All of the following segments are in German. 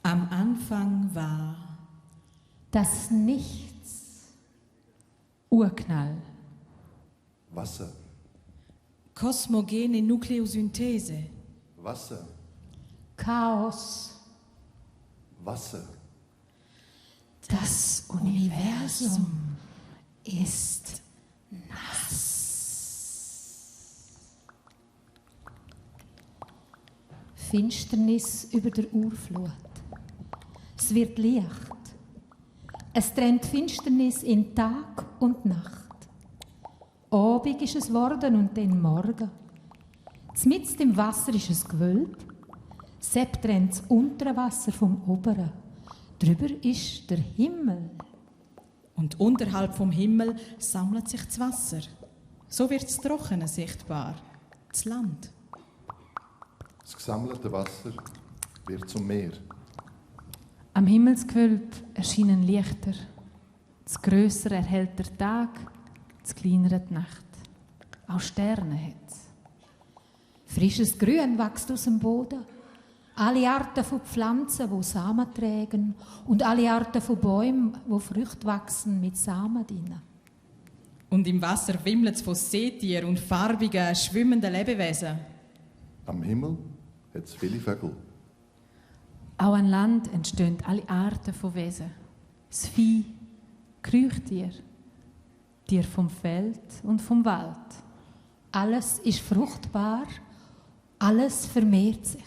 Am Anfang war das Nichts. Urknall. Wasser. kosmogene Nukleosynthese. Wasser. Chaos. Wasser. Das Universum ist nass. Finsternis über der Urflut. Es wird Licht. Es trennt Finsternis in Tag und Nacht. Abend ist es worden und dann Morgen. Mitten im Wasser ist es Gewölb. Sepp trennt das untere Wasser vom oberen. Drüber ist der Himmel. Und unterhalb vom Himmel sammelt sich das Wasser. So wird das Trockene sichtbar. Das Land. Das gesammelte Wasser wird zum Meer. Am Himmelsgewölb erscheinen Lichter. Das Grössere erhält der Tag, das Kleinere die Nacht. Auch Sterne hat es. Frisches Grün wächst aus dem Boden. Alle Arten von Pflanzen, die Samen tragen. Und alle Arten von Bäumen, die Früchte wachsen mit Samen drin. Und im Wasser wimmelt es von Seetieren und farbigen, schwimmenden Lebewesen. Am Himmel hat es viele Vögel. Auch an Land entstehen alle Arten von Wesen. Das Vieh, Kriechtier, Tier vom Feld und vom Wald. Alles ist fruchtbar, alles vermehrt sich.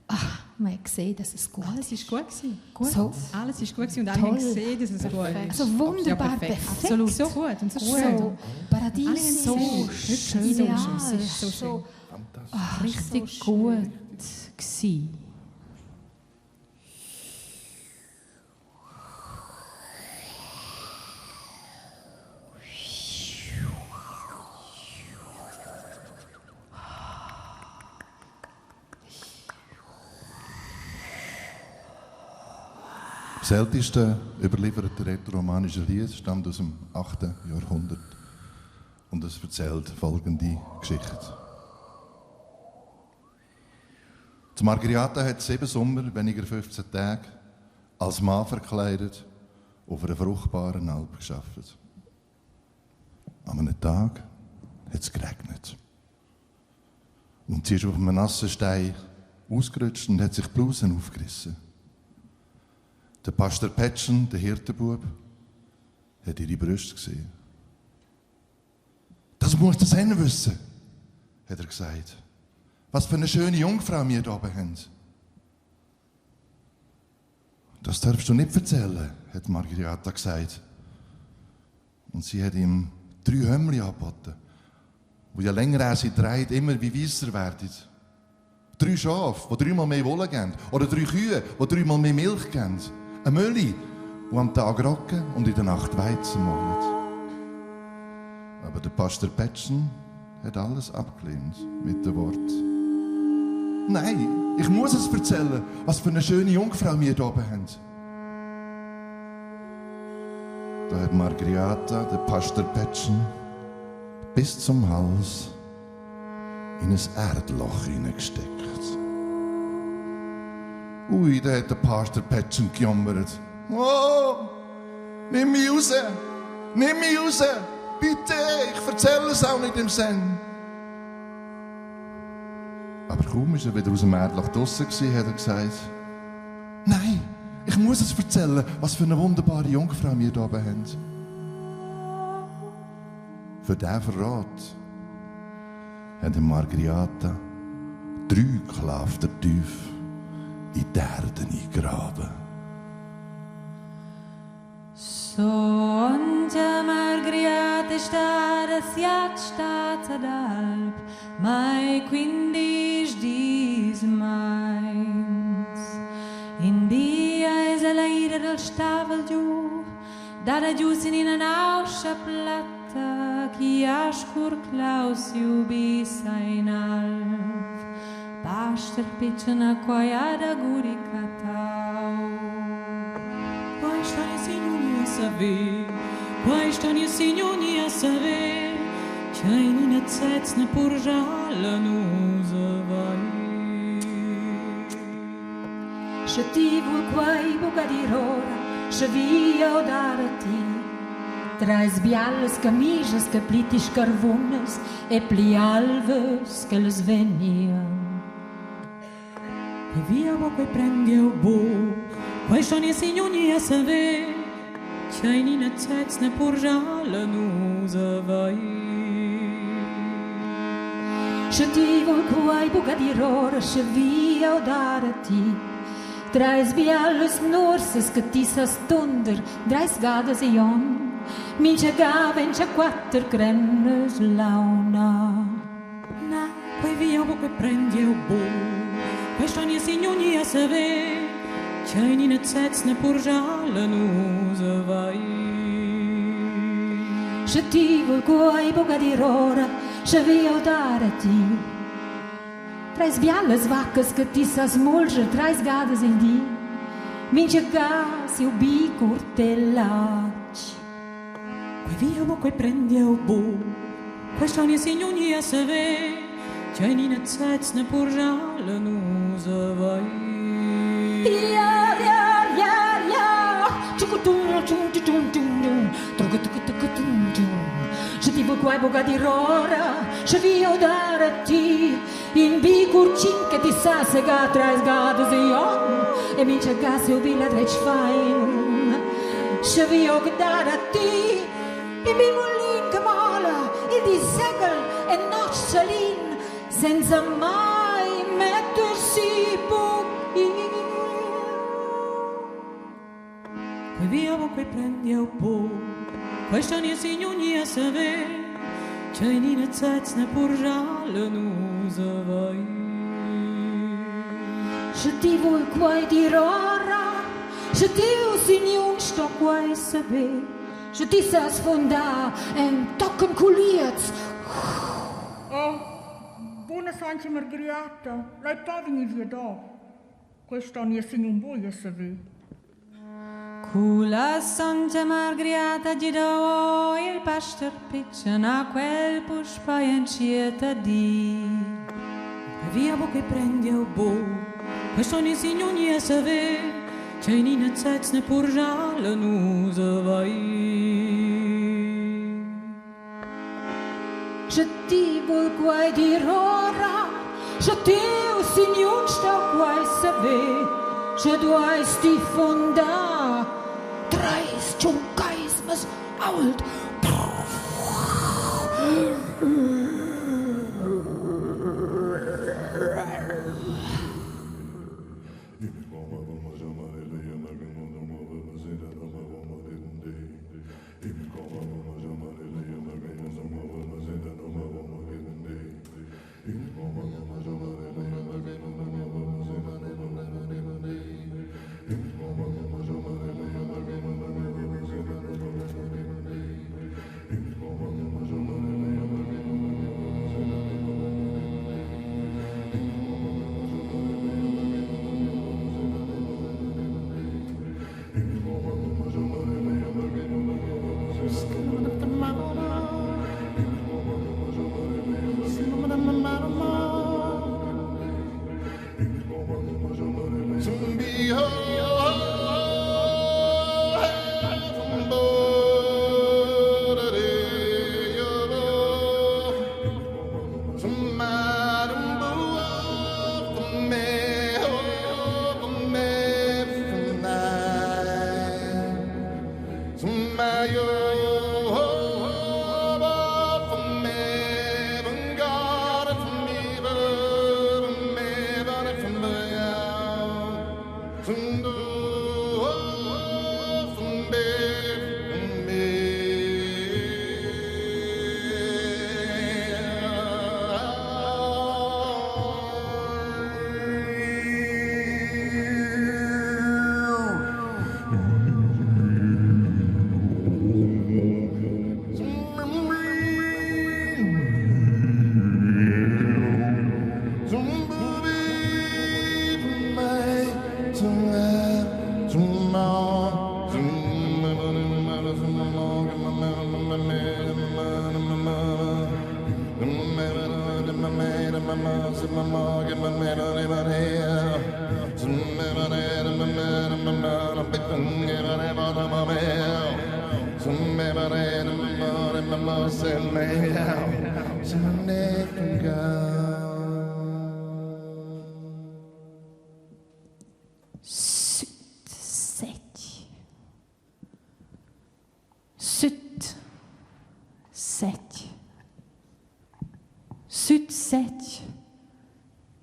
Ach, man hat gesehen, dass es gut Alles ist gut gewesen. Gut. So, alles ist gut gewesen und alle Toll. haben gesehen, dass es gut ist. Also wunderbar, Ja, perfekt. Absolut. So gut und so schön. So Paradies, so schön, ideal, so schön. so Fantastisch. richtig so gut gewesen. Das älteste überlieferte rätoromanische Lied stammt aus dem 8. Jahrhundert und es erzählt folgende Geschichte. Die Margariata hat 7 Sommer, weniger 15 Tage, als Mann verkleidet, auf einer fruchtbaren Alp gearbeitet. An einem Tag hat es geregnet. Und sie ist auf einem nassen Stein ausgerutscht und hat sich die Bluse aufgerissen. Der Pastor Petschen, der Hirtenbub, hat ihre Brüste gesehen. Das muss das Hen wissen, hat er gesagt. Was für eine schöne Jungfrau wir hier oben haben. Das darfst du nicht erzählen, hat Margariata gesagt. Und sie hat ihm 3 Hömmli angeboten, die je länger er sie dreht, immer wie weisser werden. 3 Schafe, die 3-mal mehr Wolle geben. Oder 3 Kühe, die 3-mal mehr Milch geben. Ein Mülli, der am Tag Roggen und in der Nacht Weizen mahlt. Aber der Pastor Petschen hat alles abgelehnt mit dem Wort: Nein, ich muss es erzählen, was für eine schöne Jungfrau wir hier oben haben. Da hat Margariata, der Pastor Petschen, bis zum Hals in ein Erdloch hineingesteckt. Ui, da hat der Pastor Petschen gejammert. Oh, nimm mich raus! Nimm mich raus! Bitte, ich erzähle es auch nicht im Sinn. Aber kaum war er wieder aus dem Erdloch draussen, hat er gesagt: Nein, ich muss es erzählen, was für eine wunderbare Jungfrau wir hier oben haben. Für diesen Verrat hat Margariata 3 Klafter tief in die Erde eingraben. Sonja Margariata stare siat stata d'alp, mai quindi dis meins. In dia es la ira del stavel giù, da giù in una auscia platta, chi ascur clausiu bisa in alp, pastor pitchana coiada guricatau. Poi stani signoni a saver, c'hai non è zezne pur già la nusa vai. Se ti vuol quai buca di rora, se via o darati. Trais bialas camisas que plitis carvunas e plialves que les veniam. E via bo que prendi o bo, quai shani signoni a saver, c'hai ni ne cets ne porjala nusa vai. Se ti vuol quai buca di rora, se via o darati. Trais bialas norsas que ti sa stunder, trais gadas e on. Mince gaven c'ha quattro crennes launa. Na, quai via bo que prendi o bo, quai shani signoni a saver, c'hai ni ne cets ne porjala nusa vai. Se ti vuol quai buca di rora, se via o darati. Trais bialas vacas que ti sa smulger, trais gadas in di. Mince gas e ubi curtellacci. Quai via bo quai prendi o bo, quai shani signoni a saver, c'hai ni ne cets ne porjala nusa vai. Ya, ya, ya, ya. Se ti vuoi quai boga di rora, se via darati. In bicur cinque ti sa sega trais gadas e on. E mince gas e ubila trec fain. Se via darati. In bimolin che mola, il di segel e noc salin, senza mai mettersi buchi. Quai via bo quai prendi o bo, quai shani signoni a saver, c'hai ni ne cets ne porjala nusa vai. Se ti vuoi quai di rora, se ti usi niun sto quai saber, se ti sa sfonda en tocken culiez. Oh, buona Santa Margariata, lei può venire via da. Questo non è un buio, sape. Cula Santa Margariata di do il pastor piccian a quel puspa incieta di. Quai via bo quai prendi o bo, quai shani signoni a saver, c'hai ni ne cets ne porjala nusa vai. Se ti vuoi quai di rora, se ti usi niun sto quai saber, se duai sti fonda, treis ciuncais mas ault. Mama,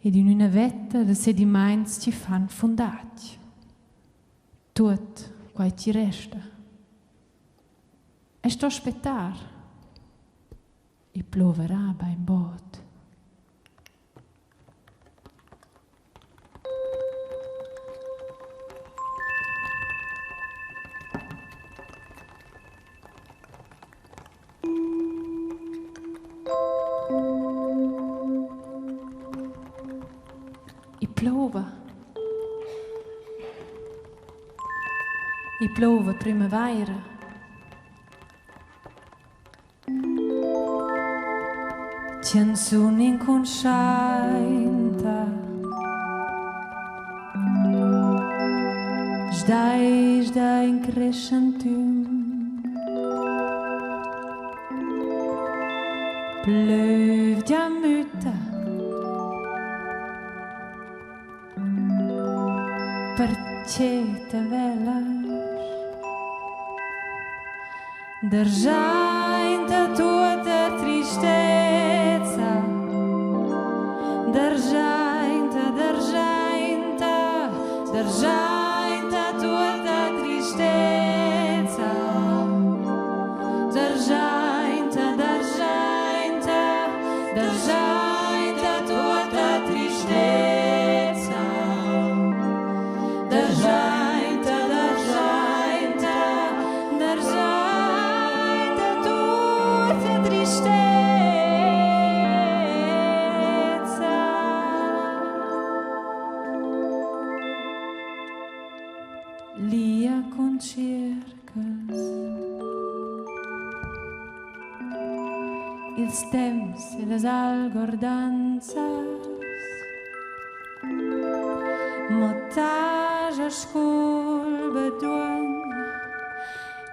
Ed in una vetta de sediments ci fan fondati. Tut quai ci resta. E sto aspettar. E ploverà beim bot. E plova primavera. Canzone inconsciente. Sdai in crescentum. Plöv a muta. Perché velas. D'argenta toda tristezza, d'argenta toda tristezza, d'argenta toda tristezza, d'argenta Lia con cercas ils temps e les algordanzas motage scolba duan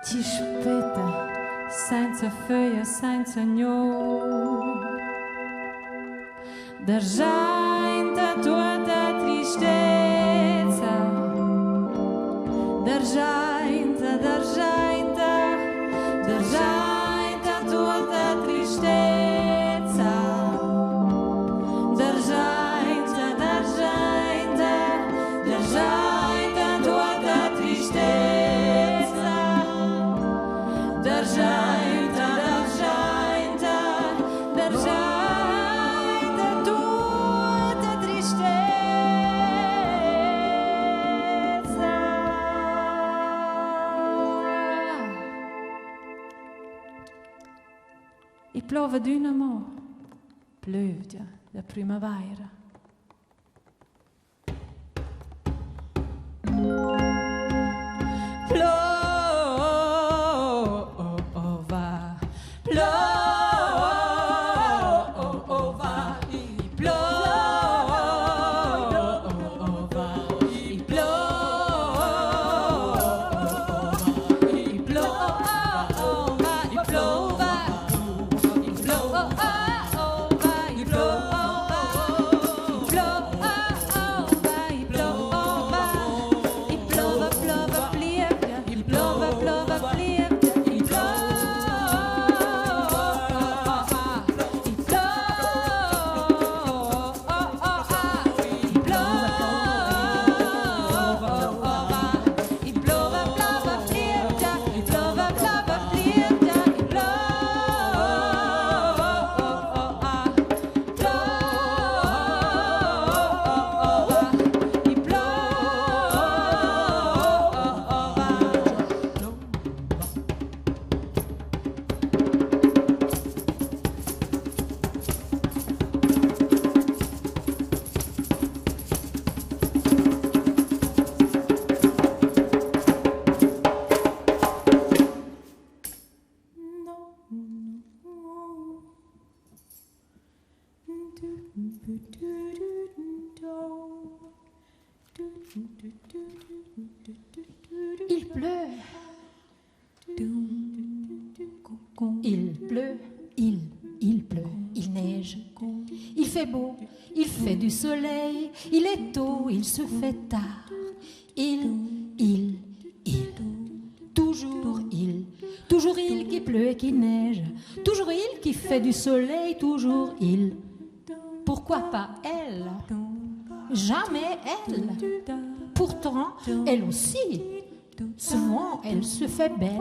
ti spetta senza feuia, senza gnò d'argenta tutta tristezza d'argenta tutta tristezza d'argenta tutta tristezza d'argenta tutta tristezza. E plove d'unamo, plövde da primavera. Il pleut. Il pleut, il pleut, il neige, il fait beau, il fait du soleil, il est tôt, il se fait tard, toujours il qui pleut et qui neige, toujours il qui fait du soleil, toujours il. Pourquoi pas elle? Jamais elle. Pourtant, elle aussi, souvent elle se fait belle.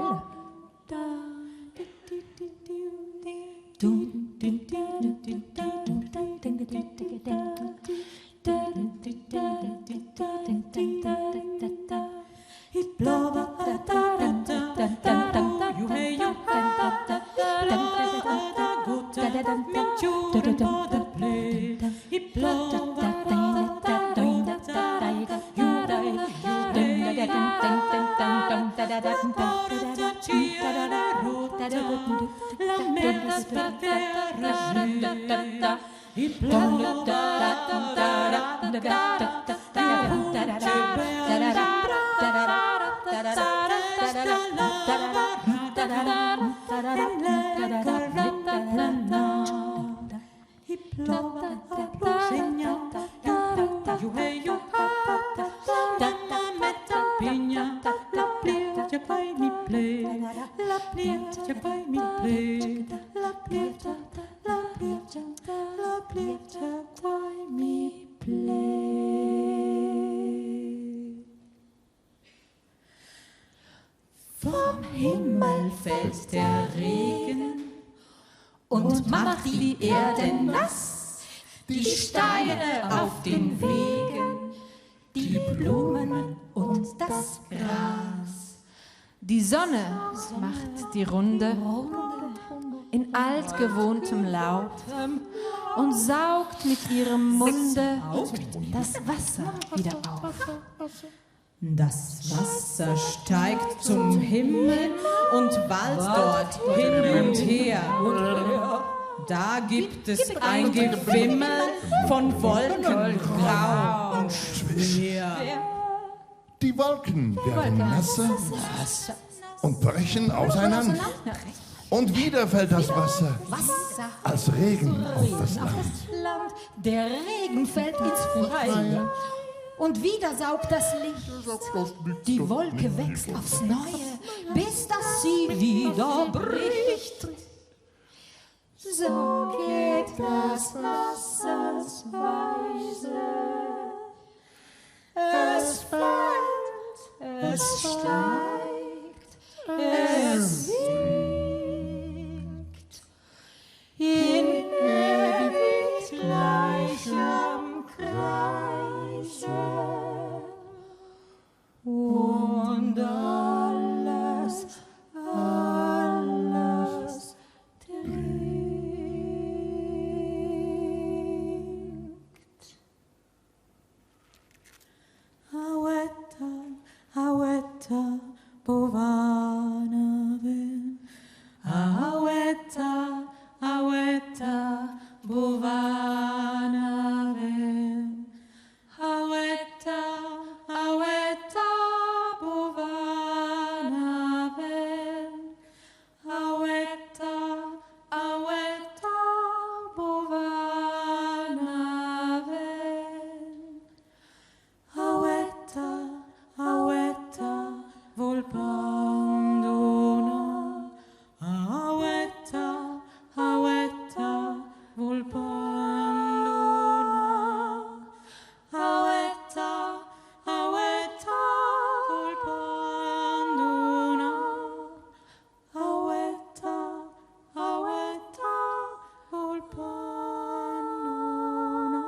Il plova Vom Himmel fällt der Regen und macht die Erde nass, die Steine auf den Wegen, die Blumen und das Gras. Die Sonne macht die Runde in altgewohntem Laub und saugt mit ihrem Munde das Wasser wieder auf. Das Wasser steigt zum Himmel und wallt dort hin und her. Da gibt es ein Gewimmel von Wolken, grau und schwer. Die Wolken werden nasser und brechen auseinander. Und wieder fällt das Wasser als Regen auf das Land. Der Regen fällt ins Freie. Und wieder saugt das Licht. Die Wolke wächst aufs Neue, bis dass sie wieder bricht. So geht das Wassers Weise. Es fällt, es steigt, es sinkt. In ewig gleichem Kreise. Und alles trinkt. Auetta, bovana ven. Auetta, bovana ven. Auetta, bovana ven. Auetta, bovana ven. Auetta, volpandona. Auetta, volpandona. Auetta, volpandona. Auetta, volpandona.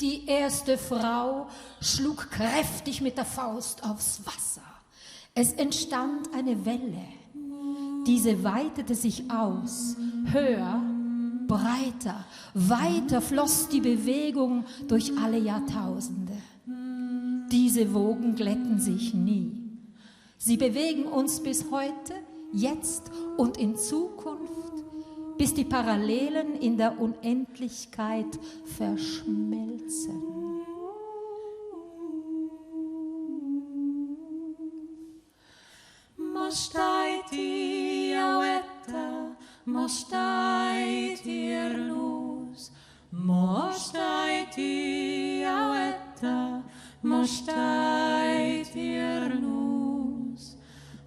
Die erste Frau schlug kräftig mit der Faust aufs Wasser. Es entstand eine Welle. Diese weitete sich aus, höher, breiter, weiter floss die Bewegung durch alle Jahrtausende. Diese Wogen glätten sich nie. Sie bewegen uns bis heute, jetzt und in Zukunft bis die Parallelen in der Unendlichkeit verschmelzen. Mostaiti auetta, mostaiti ernus, mostaiti auetta, mostaiti ernus,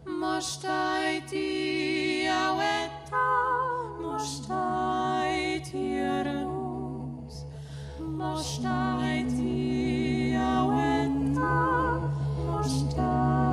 mostaiti auetta, mostaiti ernus, mostaiti auetta, mostaiti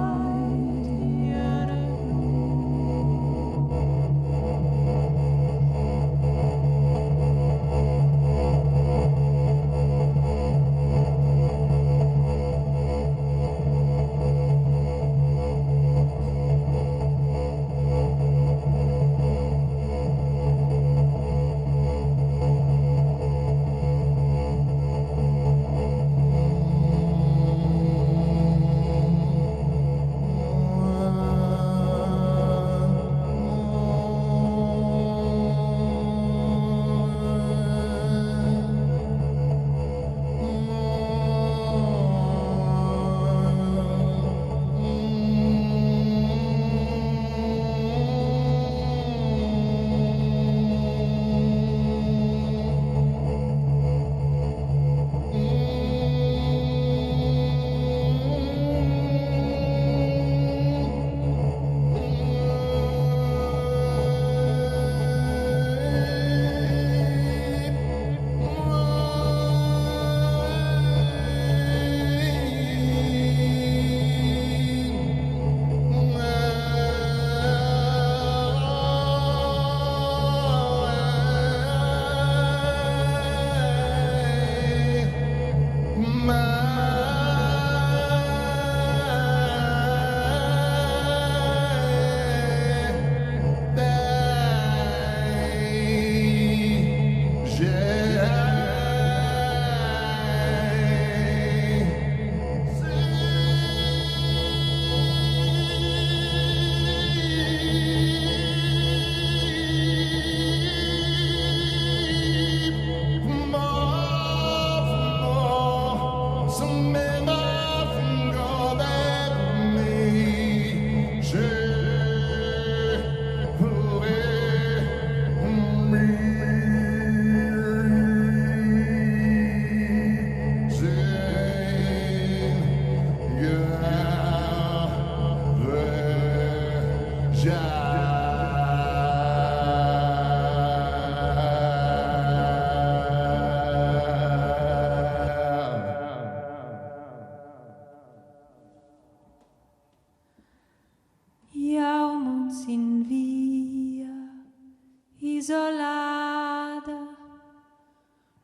isolada,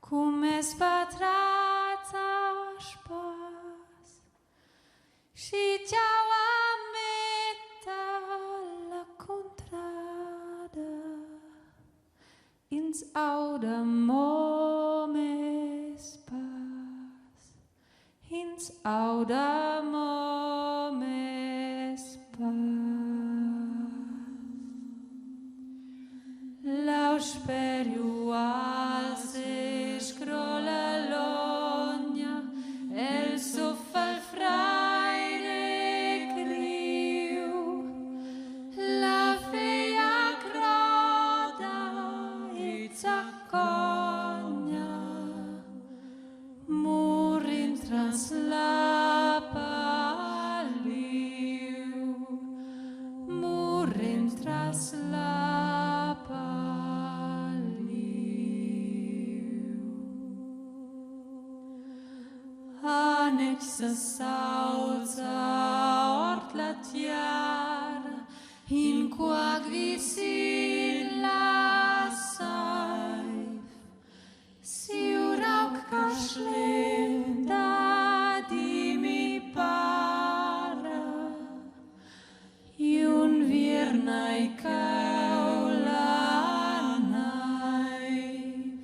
come spatrata spas, si ciao a metà la contrada, ins auda mome spas, ins auda mome spas. L'ausperio al se scrolla l'ogna, el soffa il fraire criu, la feia croda e zaccogna, murin tras la paliu, murin tras la Anexa sauza ort la tiara, in qua visin la saif, si urauk kaschlem da di mi para, iun virnai kaula naif,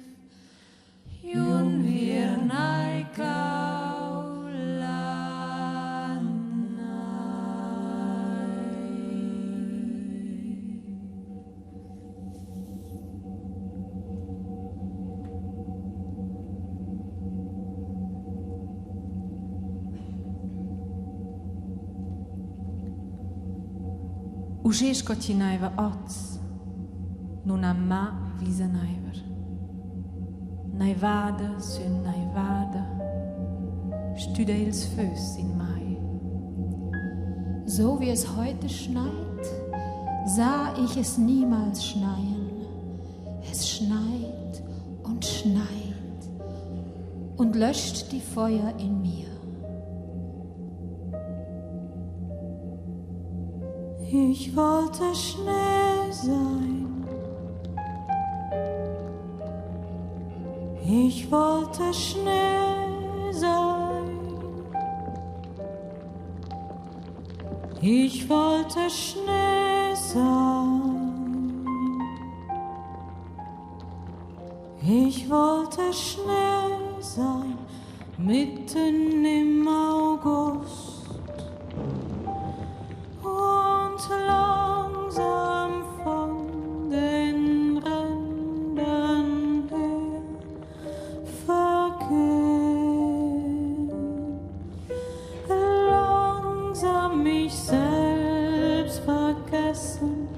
iun virnai kaula. Uscesco ci naiva oz, non ha mai visa naiver. Naivada sun naivada, stüde ils Föß in Mai. So wie es heute schneit, sah ich es niemals schneien. Es schneit und löscht die Feuer in mir. Ich wollte Schnee sein. Ich wollte Schnee sein. Ich wollte Schnee sein. Ich wollte Schnee sein, mitten im August. Und langsam von den Rändern her vergehen. Langsam mich selbst vergessen.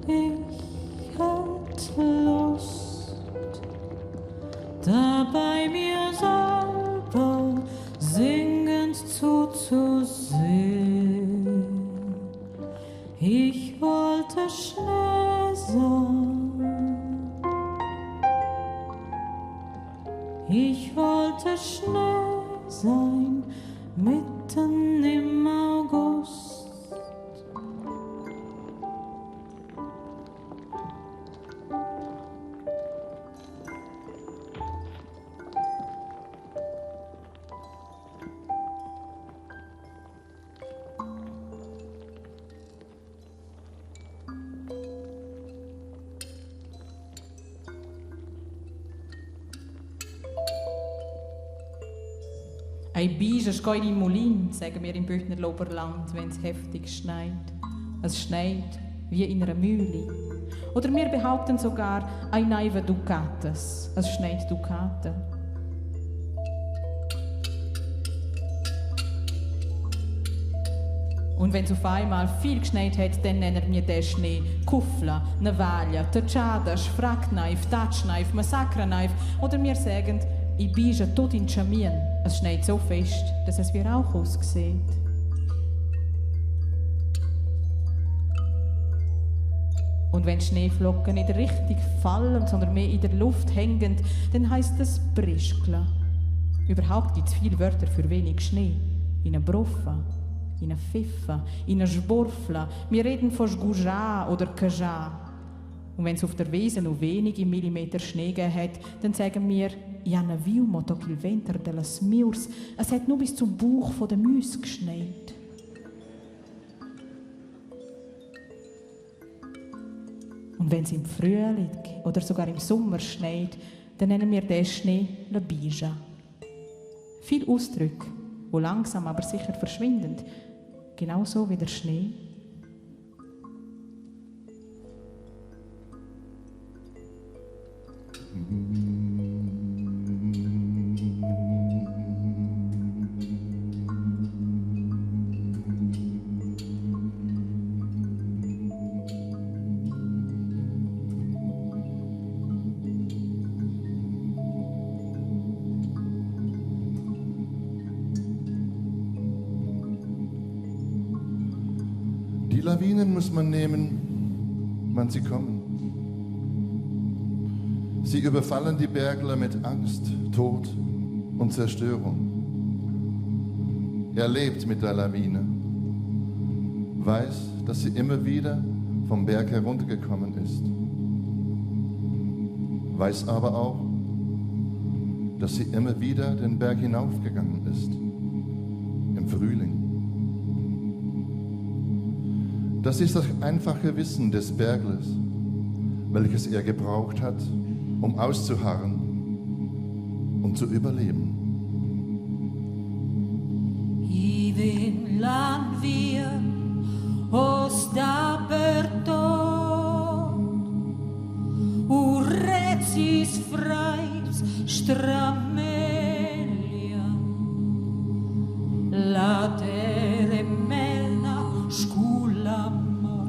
Ich hätte Lust, dabei mir selber singend zuzusehen. Ich wollte Schnee sein. Ich wollte Schnee sein, mitten im August. Ein Beige geht in Molin, sagen wir im Büchner Oberland, wenn es heftig schneit. Es schneit wie in einer Mühle. Oder wir behaupten sogar, ein naive Ducates. Es schneit Ducaten. Und wenn es auf einmal viel geschneit hat, dann nennen wir den Schnee Kuffla, Navalia, Tachada, Frackneif, Tatschneif, Massakreneif. Oder wir sagen, ich bin tot in Chamien. Es schneit so fest, dass es wie Rauch aussieht. Und wenn Schneeflocken nicht richtig fallen, sondern mehr in der Luft hängen, dann heisst es Brischkla. Überhaupt gibt es viele Wörter für wenig Schnee. In einer Bruffa, in einer Pfiffa, in einer Schburfla. Wir reden von Schguja oder Kaja. Und wenn es auf der Wiese noch wenige Millimeter Schnee gegeben hat, dann sagen wir, «Ja, ne viu moto il venter de las miurs». Es hat nur bis zum Bauch der Müsse geschneit. Und wenn es im Frühling oder sogar im Sommer schneit, dann nennen wir den Schnee «le Bija». Viele Ausdrücke, die langsam aber sicher verschwinden, genauso wie der Schnee. Die Lawinen muss man nehmen, wann sie kommen. Sie überfallen die Bergler mit Angst, Tod und Zerstörung. Er lebt mit der Lawine, weiß, dass sie immer wieder vom Berg heruntergekommen ist, weiß aber auch, dass sie immer wieder den Berg hinaufgegangen ist, im Frühling. Das ist das einfache Wissen des Berglers, welches er gebraucht hat, um auszuharren und zu überleben. Ivin land wir os d'aperto urrecis freis stramelia la terre melna sculamma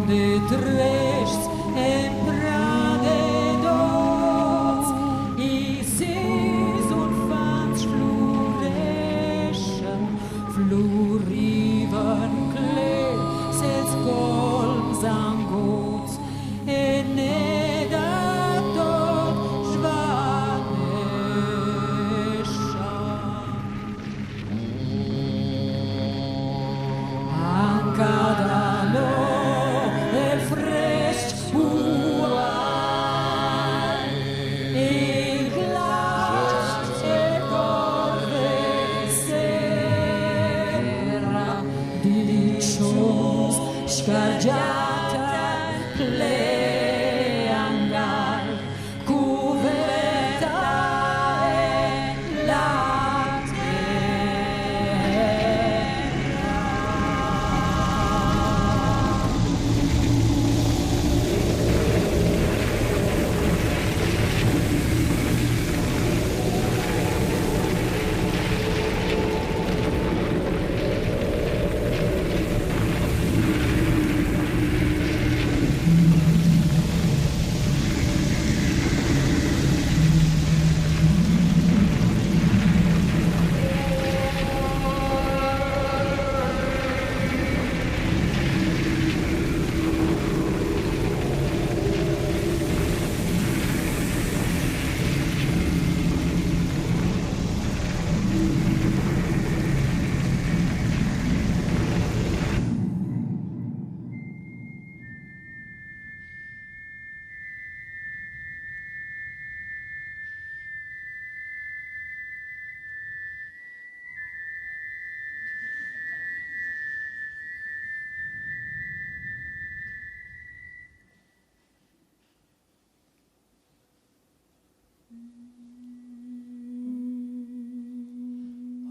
de trești en prade dots, i sis und fans floreschen, floriven klee, sets golms an gods, en nedat dort schwanescha. Ancadalo el fresc uai, il glas e corve sera, dicios scargiata pleangal, cuveta e la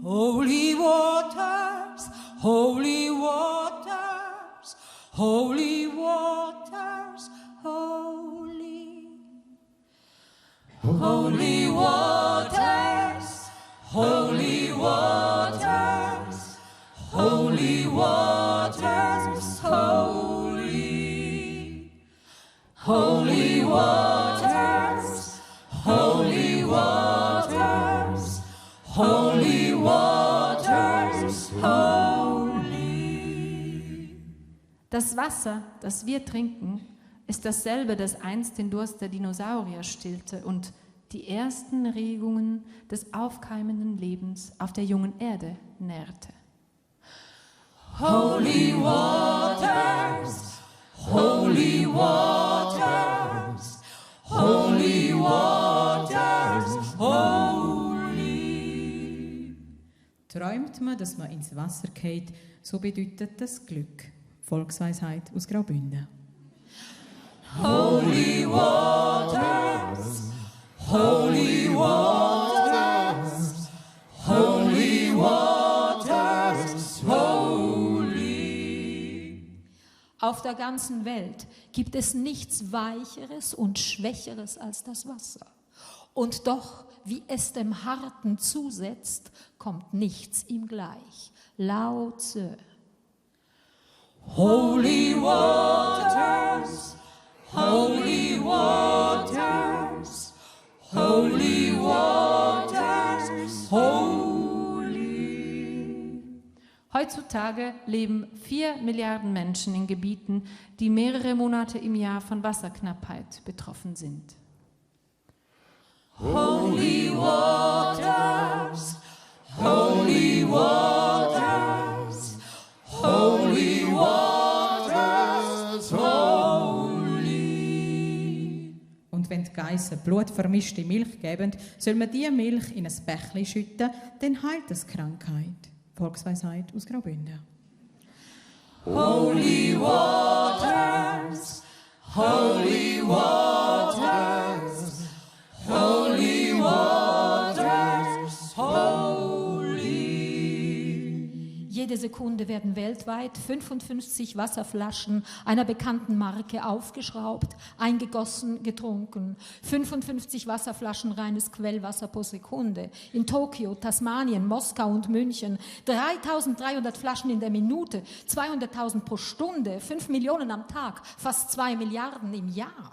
Holy waters, holy waters, holy waters, holy. Holy waters, holy waters, holy waters, holy. Holy waters, holy waters, holy waters, holy. Das Wasser, das wir trinken, ist dasselbe, das einst den Durst der Dinosaurier stillte und die ersten Regungen des aufkeimenden Lebens auf der jungen Erde nährte. Holy waters, holy waters, holy waters, holy. Träumt man, dass man ins Wasser geht, so bedeutet das Glück. Volksweisheit aus Graubünden. Holy waters, holy waters, holy waters, holy. Auf der ganzen Welt gibt es nichts Weicheres und Schwächeres als das Wasser. Und doch, wie es dem Harten zusetzt, kommt nichts ihm gleich. Lao Tse. Holy waters, holy waters, holy waters, holy. Heutzutage leben 4 Milliarden Menschen in Gebieten, die mehrere Monate im Jahr von Wasserknappheit betroffen sind. Holy waters, holy waters, holy waters, holy. Und wenn die Geissen blutvermischte Milch geben, soll man diese Milch in ein Bächli schütten, dann heilt es Krankheit. Volksweisheit aus Graubünden. Holy waters, holy waters, holy waters, holy. Jede Sekunde werden weltweit 55 Wasserflaschen einer bekannten Marke aufgeschraubt, eingegossen, getrunken. 55 Wasserflaschen reines Quellwasser pro Sekunde. In Tokio, Tasmanien, Moskau und München 3.300 Flaschen in der Minute, 200.000 pro Stunde, 5 Millionen am Tag, fast 2 Milliarden im Jahr.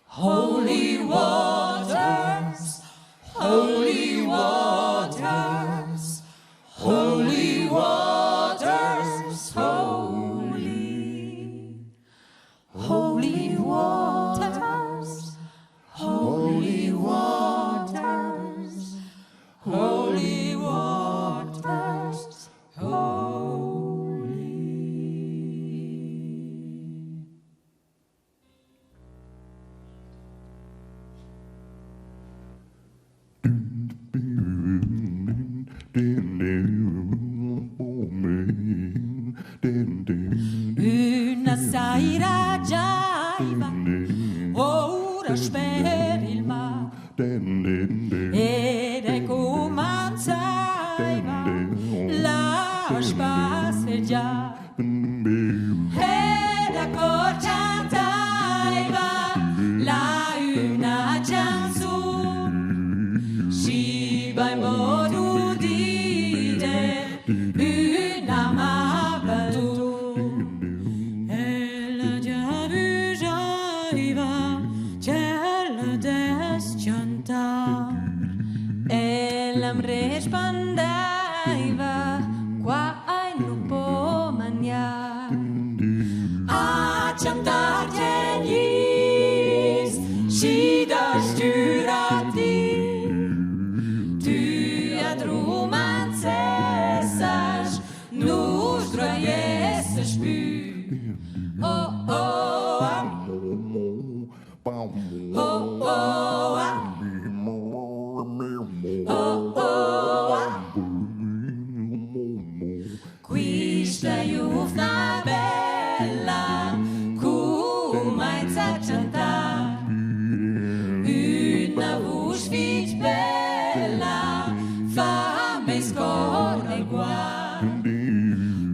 Holy waters, holy waters, holy waters, holy, holy waters, holy waters, holy waters, holy. Una sera giaiva, ora spera il mare, ed è cominciava la spasseggiare, ed accorciantava la una canzone, si va in modo di dire una mabatu. Elle già vu giaiva, c'è descianta, elle mi rispondeva, qua non può mangiare. A cantar genies, si da sturati, tu ad romancesas, nos droies spü. Oh, oh, ah. Oh, oh, ah. Oh, oh, ah. Questa giovna bella, comincia a cantare, una voce fit bella, fa me scorre qua.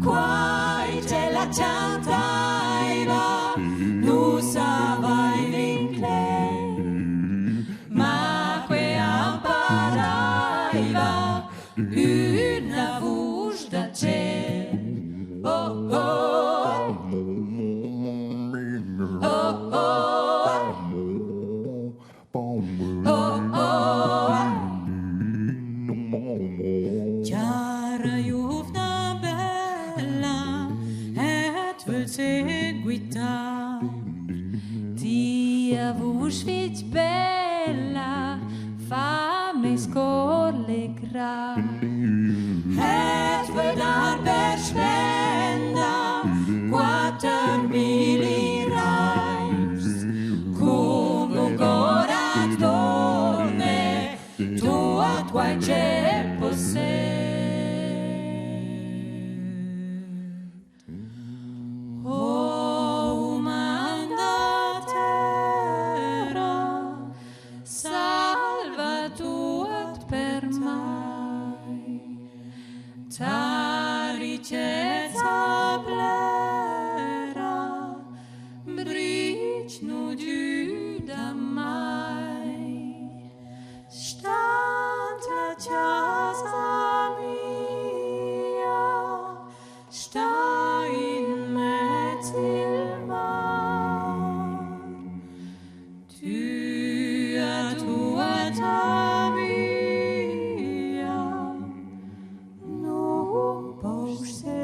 Quai c'è la cantaiva, non sa in inglese, ma que imparaiva una voce da cielo. Oh, oh, oh, oh, Chiara giovna bella, et vuol seguita. Tia voce fit bella, fa me scollegra. Et vuol dar per spenda 4.000 reis. Come ancora donne, tu a quai c'è possè. Oh, umana terra, salva tu et per mai. Ta ricchezza plera, bric nu du da mai. Stand la casa mia, sta in mezzo il mar. Tu a tua via, non puoi seguitare.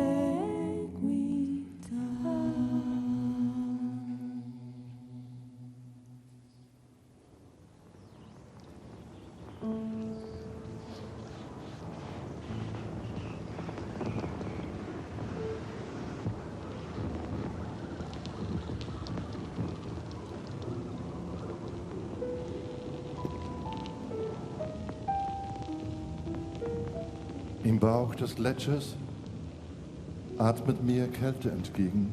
Im Bauch des Gletschers atmet mir Kälte entgegen.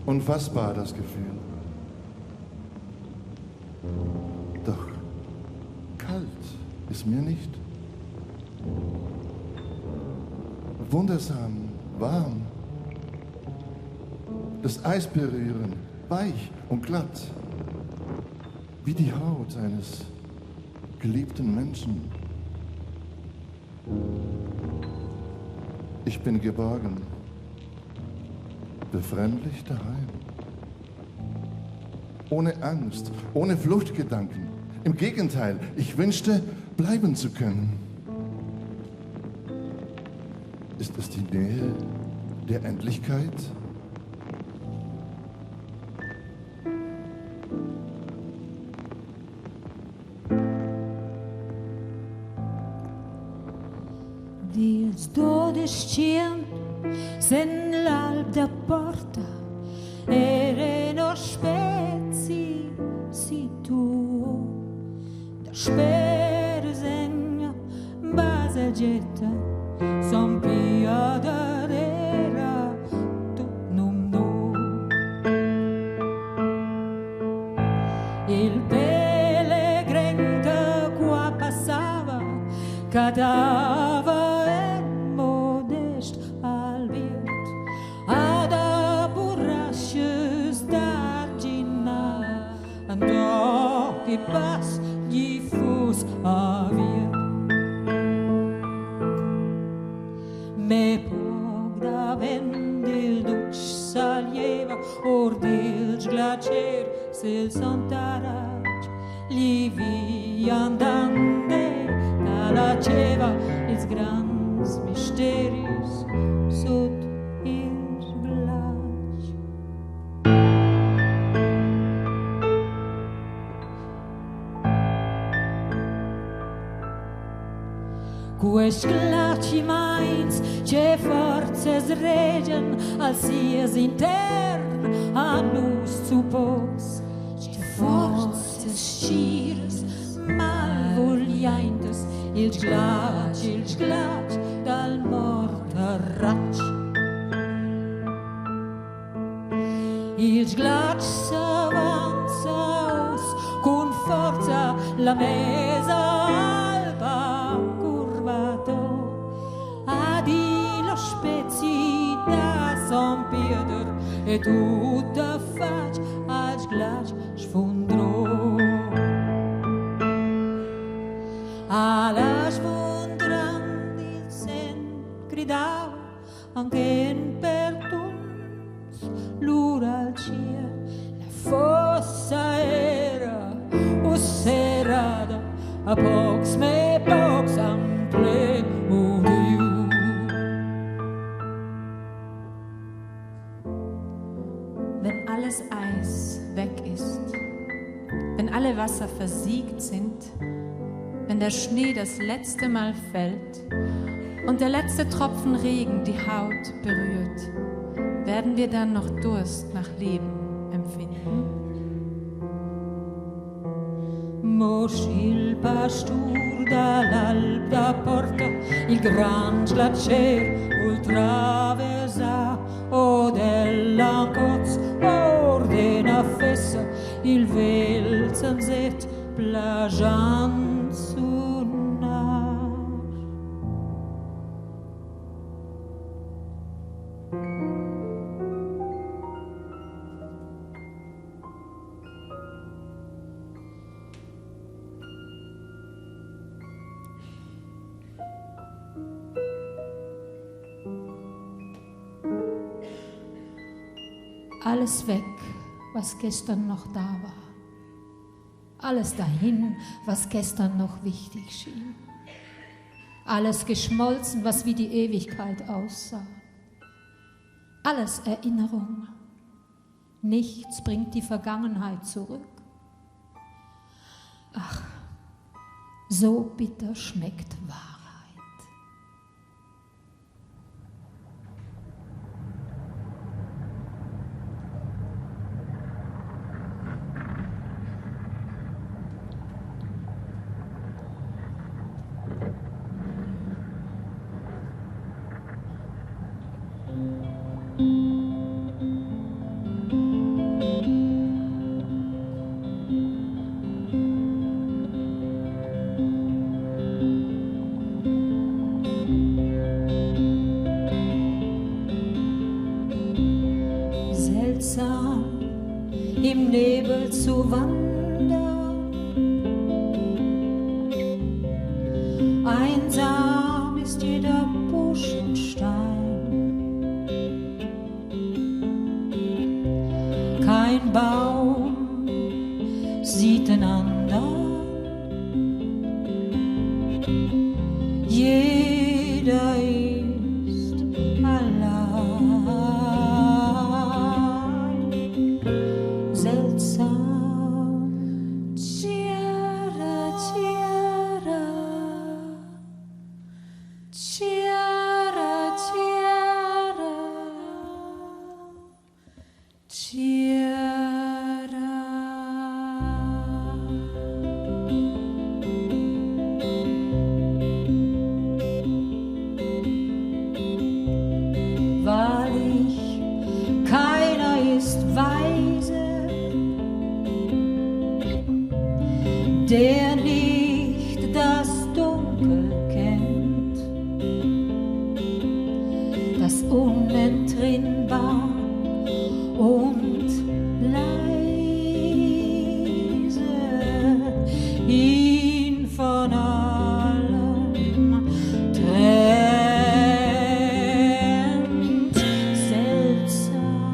Unfassbar das Gefühl. Doch kalt. ist mir nicht? Wundersam, warm. Das Eis berühren, weich und glatt. Wie die Haut eines geliebten Menschen. Ich bin geborgen, befremdlich daheim. Ohne Angst, ohne Fluchtgedanken. Im Gegenteil, ich wünschte, bleiben zu können. Ist es die Nähe der Endlichkeit? Dils dodescien sen l'alb da porta erano spezi si tu da spersen basagetta son pia d'era tu non no il pellegrin che qua passava cadava che pas gli fus avia me poc da vendil duc salieva or dils glacier sil santarach li vi andande dalla ceva ils grans mysterius sud ils glac. Quest glaci meins, ce forțes regen al sies intern a nus suppos, ce forțes scires malvogliantes, il glac dal mortarac. Il glac s'avanza us con forza la mesa alba curvato adi lo spezi da son Pieter e tutta fac al glac sfondrò alla sfondrand il sen gridava anche in pertuns l'ura al cielo la fossa era osserrata a pocs me pocs ample uriu. Wenn alles Eis weg ist, wenn alle Wasser versiegt sind, wenn der Schnee das letzte Mal fällt und der letzte Tropfen Regen die Haut berührt, werden wir dann noch Durst nach Leben empfinden? Mosci il pastur dall'alb da porta, il gran glacier ultraversa, o dell'ancoz ordena fessa, il vel zanzet plagiant sunar. Alles weg, was gestern noch da war. Alles dahin, was gestern noch wichtig schien. Alles geschmolzen, was wie die Ewigkeit aussah. Alles Erinnerung. Nichts bringt die Vergangenheit zurück. Ach, so bitter schmeckt Wahrheit. zu wandern. Einsam ist jeder Busch und Stein, kein Baum sieht den anderen, jeder ist allein. Seltsam. Ciara, ciara, ciara, ciara, ciara. Wahrlich, keiner ist weise, der nicht das Dunkel kennt, das unentrinnbar und leise ihn von allem trennt. Seltsam.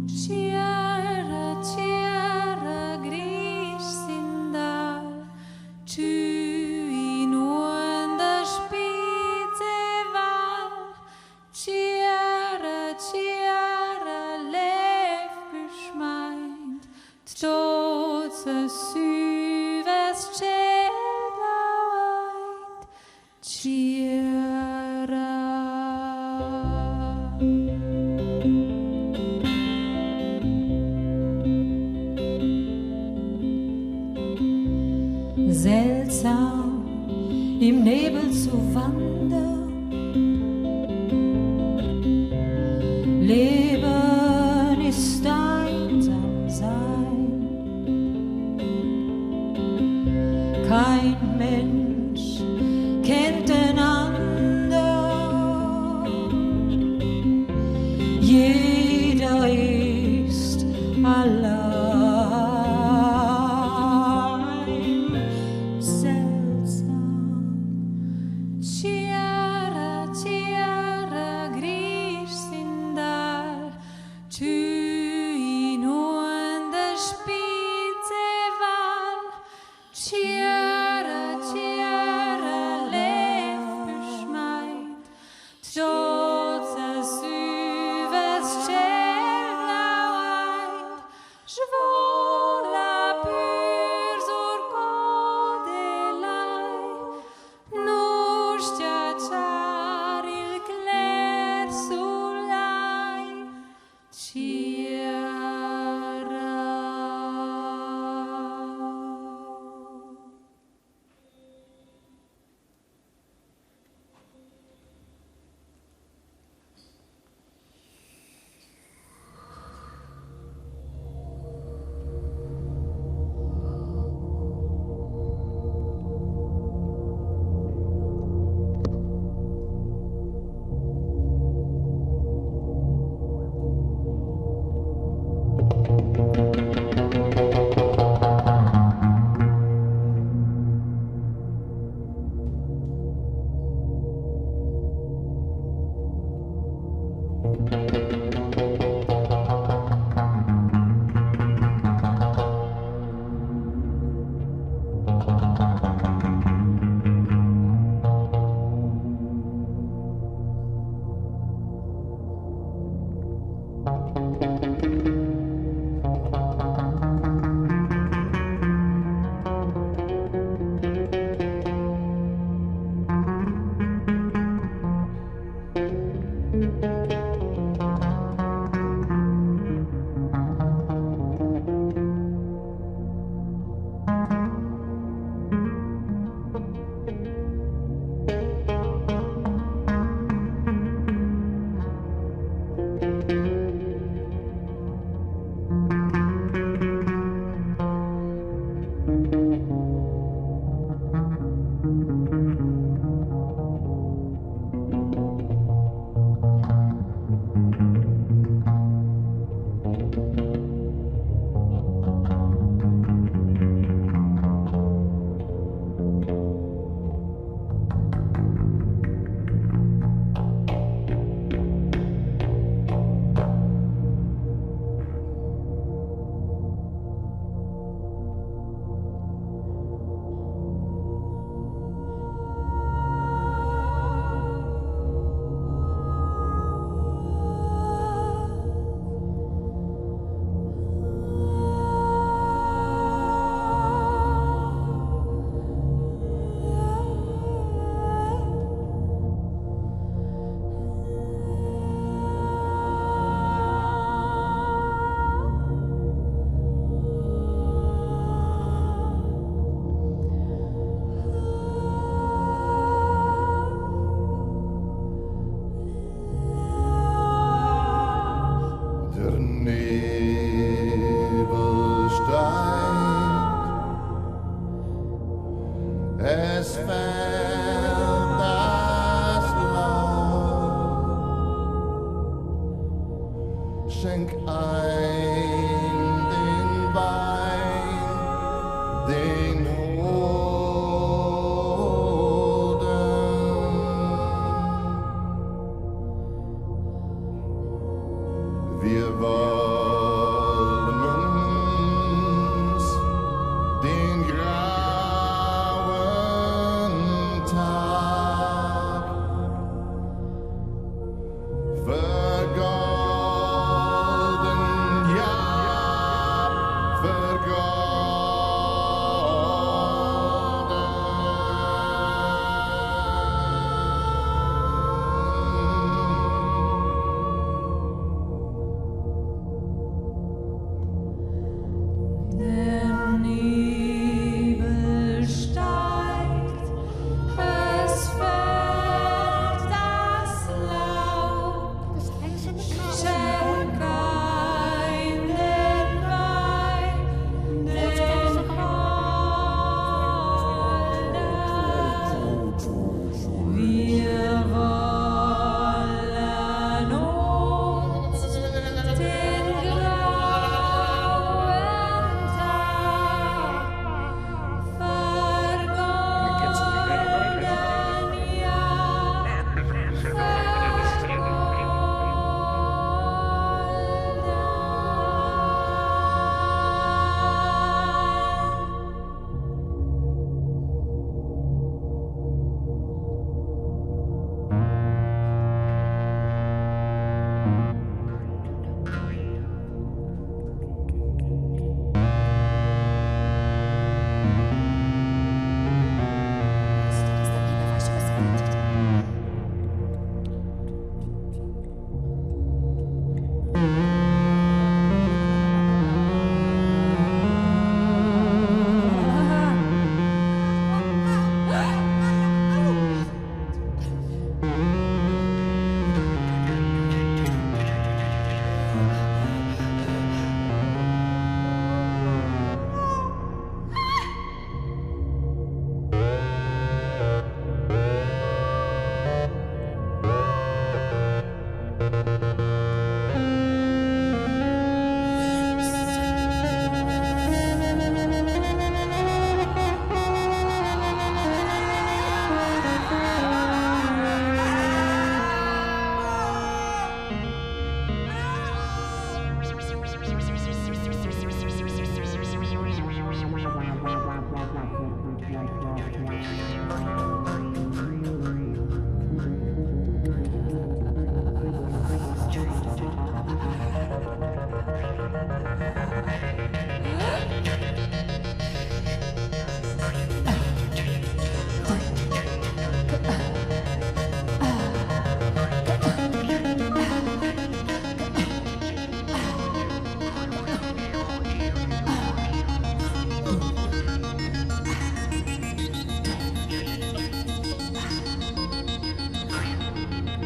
Ciara, ciara, gris sindal, tu in der Spitze Wall. Ciara, ciara, lev beschmeint, stolze Süves Schellblauheit. Ciara. Seltsam im Nebel zu wandern, Leben ist einsam sein, kein Mensch kennt den anderen, jeder ist allein. Seltsam. Ciara, ciara, gris sindal, tu in der Spitze Wall. Ciara, ciara, lev beschmeint, stolze Süves Schellblauheit. Schwola pur sur codelai, nu schiacciar il cler sull'ai. Ciara. Es fällt das Laub. Schenk ein den Wein, den Hoden. Wir wollen uns den grauen Tag vergolden, ja, vergolden. Der Nebel steigt, es fällt das Laub. Schenk ein den Wein, den Holden. Wir wollen uns den grauen Tag vergolden,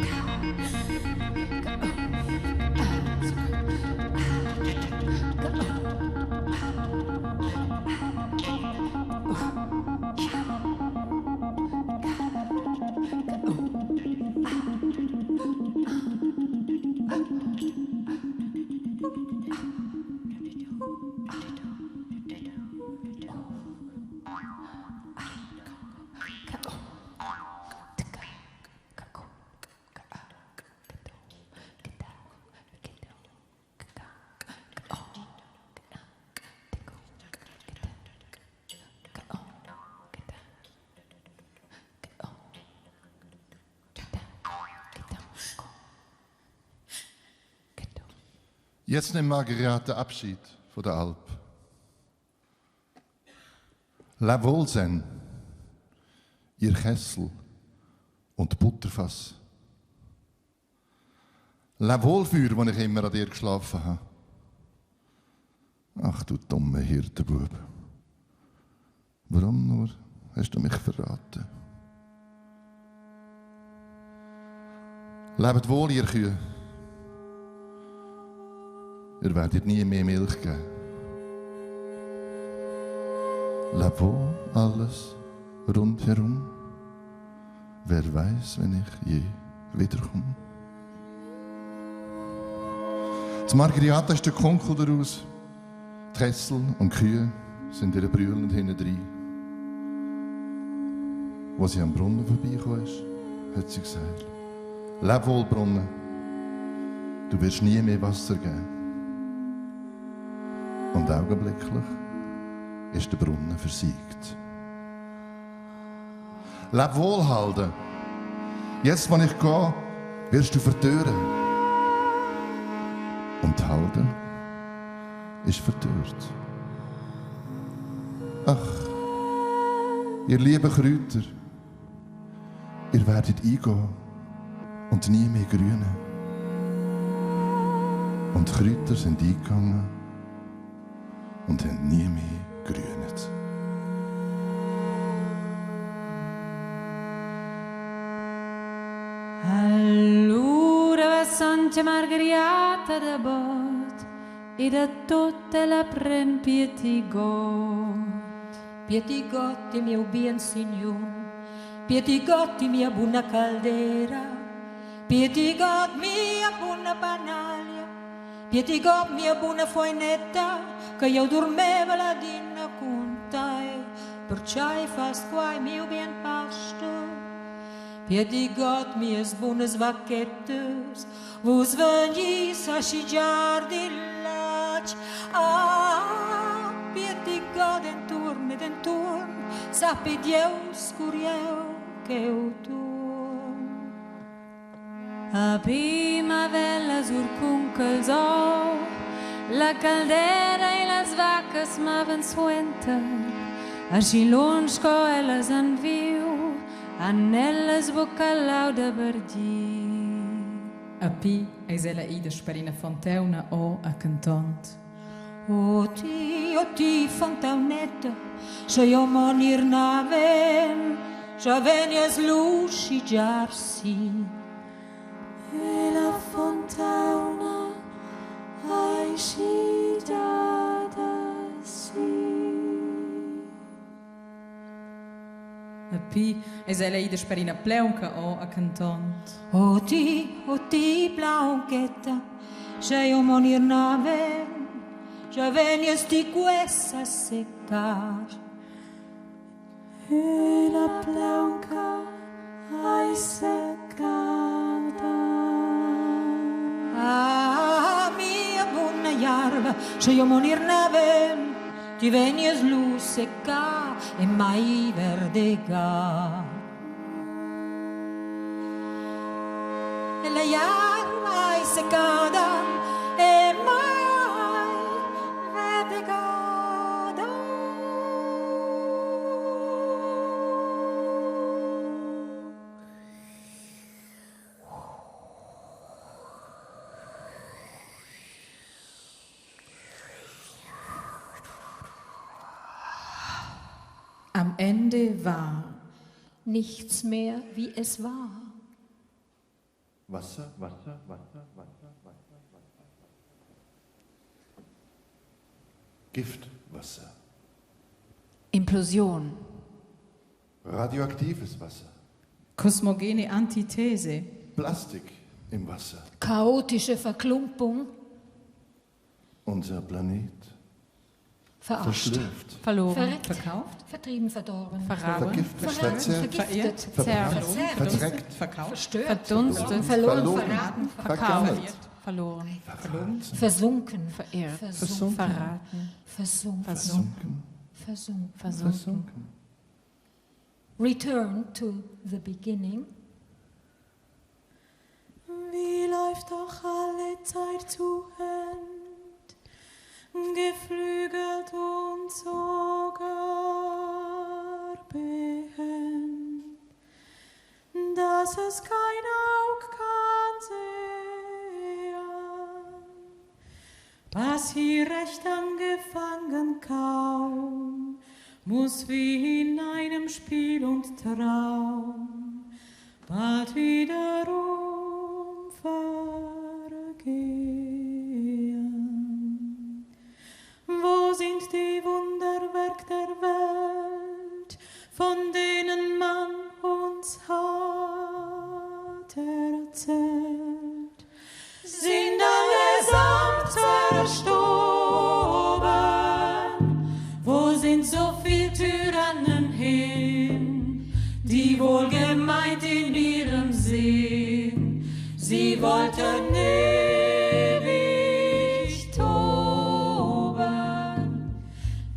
ja, vergolden. Jetzt nimmt Margrethe Abschied von der Alp. Leb wohl, Sen, ihr Kessel und Butterfass. Leb wohl, Feuer, wo ich immer an dir geschlafen habe. Ach du dumme Hirtenbub. Warum nur hast du mich verraten? Lebt wohl, ihr Kühe. Ihr werdet nie mehr Milch geben. Leb wohl, alles rundherum. Wer weiß, wenn ich je wiederkomme. Die Margariata ist der Kunkel daraus. Die Kessel und die Kühe sind ihr brüllend hinten drin. Als sie am Brunnen vorbeigekommen ist, hat sie gesagt: Leb wohl, Brunnen, du wirst nie mehr Wasser geben. Und augenblicklich ist der Brunnen versiegt. Leb wohl, Halde. Jetzt, wenn ich gehe, wirst du vertören. Und die Halde ist vertört. Ach, ihr lieben Kräuter, ihr werdet eingehen und nie mehr grünen. Und die Kräuter sind eingegangen und haben nie mehr grünet. Allora Santa Margariata da bot e da tutte la pren pieti God. Pieti Gott, mio bien Signor, pieti Gott, mia buona caldera, pieti Gott, mia buona panaglia, pieti Gott, mia buona foinetta, che io dormeva la dinna con te, perciò fast quai mio bien pasto. Pieti Gott, mias buonas vaquetas, vos venis a scigiar di lac. Ah, pieti Gott, entorn, sappi Deus curieu che eu torn. A primavera surcuncels o, la caldera e las vacas maven suenta, a Chilonsco elas an viu, Annelles boccalau da verdi. A pi eis ella ida sperina fontauna o a cantant. O ti, fontaunetta, se io monir navem, se venies luci giarsi. E la fontauna ai scida da si. A pi eis ella ida sperina pleunca o a cantant. O ti, blanchetta, se io monir navem, se venies di questa seccar. E la pleunca ai seccata. Ah, mia buona iarva, se io monir navem, ti venies lu secca e mai verdega. E la iarva ai seccada e mai verdegada. Am Ende war Nichts mehr, wie es war. Wasser, Wasser, Wasser, Wasser, Wasser, Wasser. Giftwasser. Implosion. Radioaktives Wasser. kosmogene Antithese. Plastik im Wasser. Chaotische Verklumpung. Unser Planet Verarscht. verschlürft. Verloren. Verreckt. Verkauft. Vertrieben, verdorben. Verraten. Vergiftet, Verrannt, verzerrt, vergiftet. Vereert. verbrannt, verdreckt, Verkauft. Verstört. Verdunstet. Verloren, verloren, verraten. vergammelt, Verloren. verraten, Versunken. Verehrt. Versunken. Verraten. Versunken. versunken, Versunken. Versunken. versunken. Return to the beginning. Wie läuft doch alle Zeit zu End, geflügelt und sogar behend, dass es kein Aug kann sehen, was hier recht angefangen kaum, muss wie in einem Spiel und Traum bald wiederum vergehen. Wo sind die Wunderwerk der Welt, von denen man uns hat erzählt, sind allesamt zerstoben. Wo sind so viel Tyrannen hin, die wohlgemeint in ihrem Sinn, sie wollten ewig toben.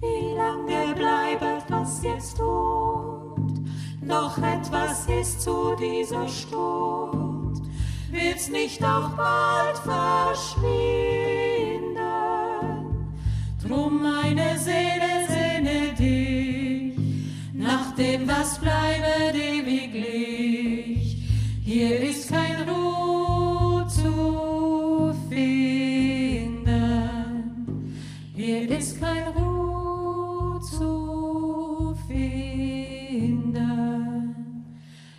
Wie lange bleibt, was jetzt tut? Noch etwas ist zu dieser Stund, wird's nicht auch bald verschwinden? Drum meine Seele sehne dich, nach dem, was bleibet ewiglich. Hier ist kein Ruhe zu finden. Hier ist kein Ruhe zu finden.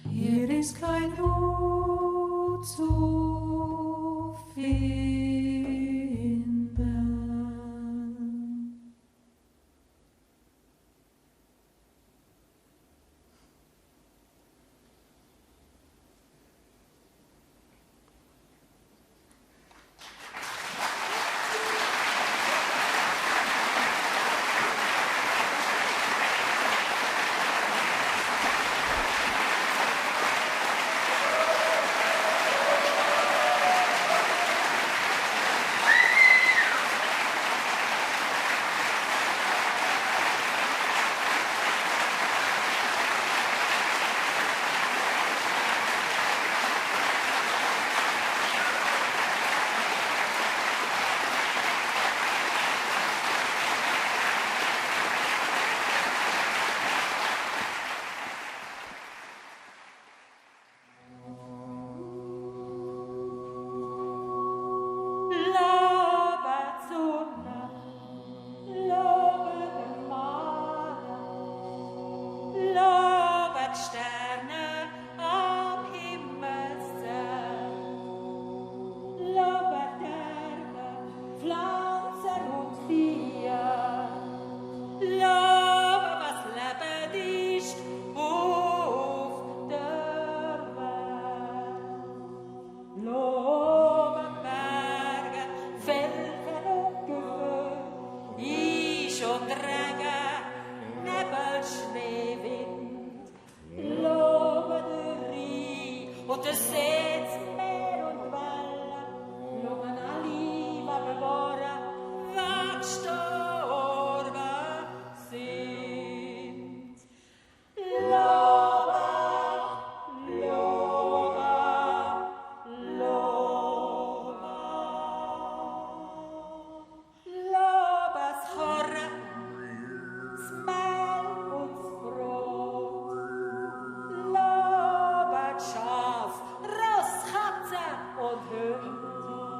Hier ist kein Ruhe zu finden.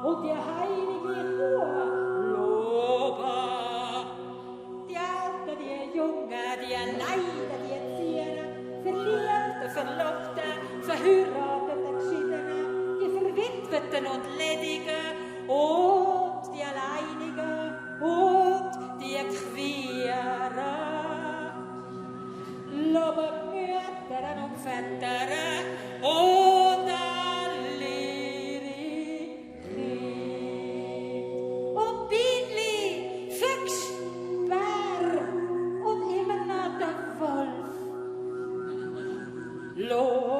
Und die heilige Ruhe, Loba, die Alten, die Jungen, die Leiden, die Zieren, Verliebte, Verlobte, Verheiratete, Geschiedene, die Verwitweten und Ledigen und die Alleinigen und die Queeren, Loba, Mütter und Väter und Lord.